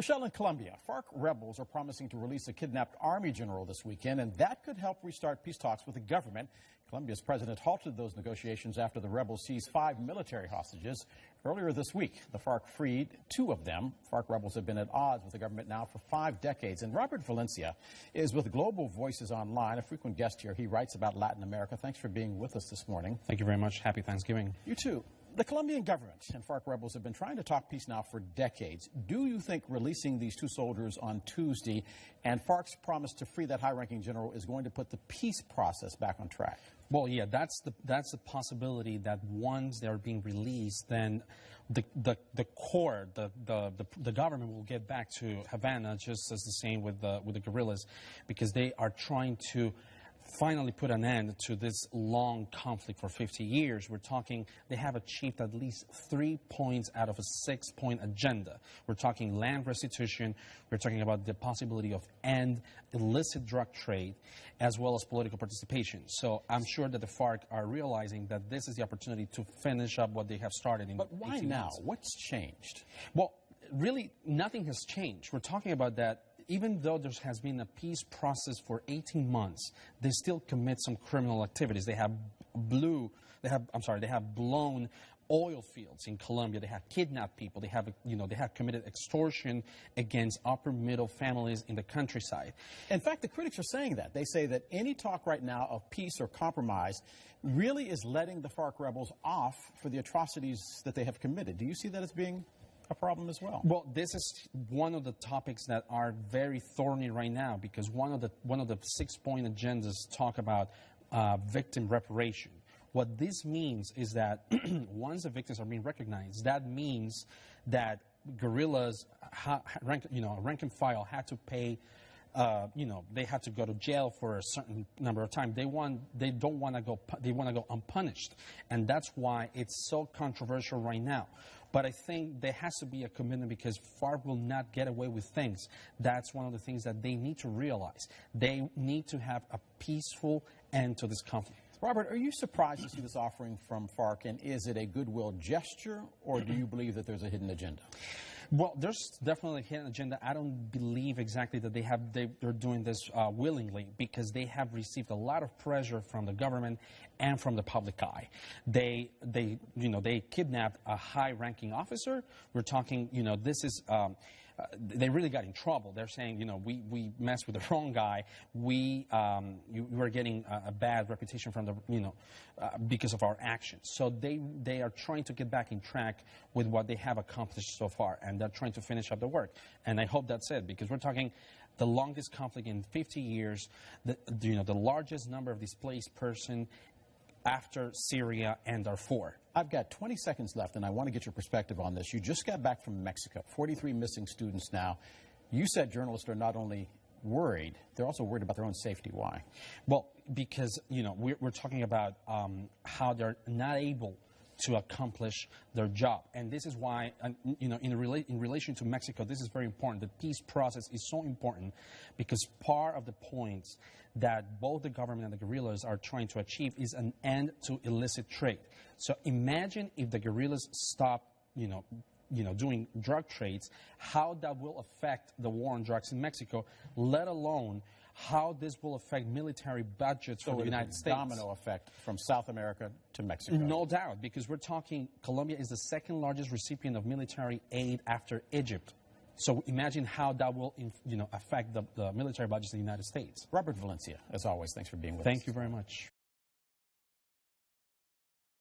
Rochelle, in Colombia, FARC rebels are promising to release a kidnapped army general this weekend, and that could help restart peace talks with the government. Colombia's president halted those negotiations after the rebels seized 5 military hostages. Earlier this week, the FARC freed 2 of them. FARC rebels have been at odds with the government now for 5 decades. And Robert Valencia is with Global Voices Online, a frequent guest here. He writes about Latin America. Thanks for being with us this morning. Thank you very much. Happy Thanksgiving. You too. The Colombian government and FARC rebels have been trying to talk peace now for decades. Do you think releasing these 2 soldiers on Tuesday and FARC's promise to free that high-ranking general is going to put the peace process back on track? Well, yeah, that's the possibility that once they're being released, then the government will get back to Havana, just as the same with the guerrillas, because they are trying to finally put an end to this long conflict for 50 years. We're talking, they have achieved at least 3 points out of a 6-point agenda. We're talking land restitution. We're talking about the possibility of end illicit drug trade, as well as political participation. So I'm sure that the FARC are realizing that this is the opportunity to finish up what they have started in. But why 18 now? months. What's changed? Well, really, nothing has changed. We're talking about that. Even though there has been a peace process for 18 months, they still commit some criminal activities. They have blown oil fields in Colombia. They have kidnapped people. They have committed extortion against upper middle families in the countryside. In fact, the critics are saying that. They say that any talk right now of peace or compromise really is letting the FARC rebels off for the atrocities that they have committed. Do you see that as being a problem as well? Well, this is one of the topics that are very thorny right now, because one of the 6-point agendas talk about victim reparation. What this means is that once the victims are being recognized, that means that guerrillas, rank and file, had to pay. They had to go to jail for a certain number of time. They want to go unpunished, and that's why it's so controversial right now. But I think there has to be a commitment, because FARC will not get away with things. That's one of the things that they need to realize. They need to have a peaceful end to this conflict. Robert, are you surprised to see this offering from FARC, and is it a goodwill gesture, or do you believe that there's a hidden agenda? Well, there's definitely a hidden agenda. I don't believe exactly that they're doing this willingly, because they have received a lot of pressure from the government and from the public eye. They kidnapped a high-ranking officer. We're talking, this is. They really got in trouble. They're saying, we messed with the wrong guy. We were getting a bad reputation from because of our actions. So they are trying to get back in track with what they have accomplished so far, and they're trying to finish up the work. And I hope that's it, because we're talking the longest conflict in 50 years, the largest number of displaced persons after Syria and Darfur. I've got 20 seconds left, and I want to get your perspective on this. You just got back from Mexico, 43 missing students now. You said journalists are not only worried, they're also worried about their own safety. Why? Well, because, we're talking about how they're not able to accomplish their job. And this is why, in relation to Mexico, this is very important. The peace process is so important, because part of the points that both the government and the guerrillas are trying to achieve is an end to illicit trade. So imagine if the guerrillas stop, doing drug trades, how that will affect the war on drugs in Mexico, let alone how this will affect military budgets for the United States. Domino effect from South America to Mexico. No doubt, because we're talking, Colombia is the 2nd largest recipient of military aid after Egypt. So imagine how that will, affect the military budgets of the United States. Robert Valencia, as always, thanks for being with us. Thank you very much.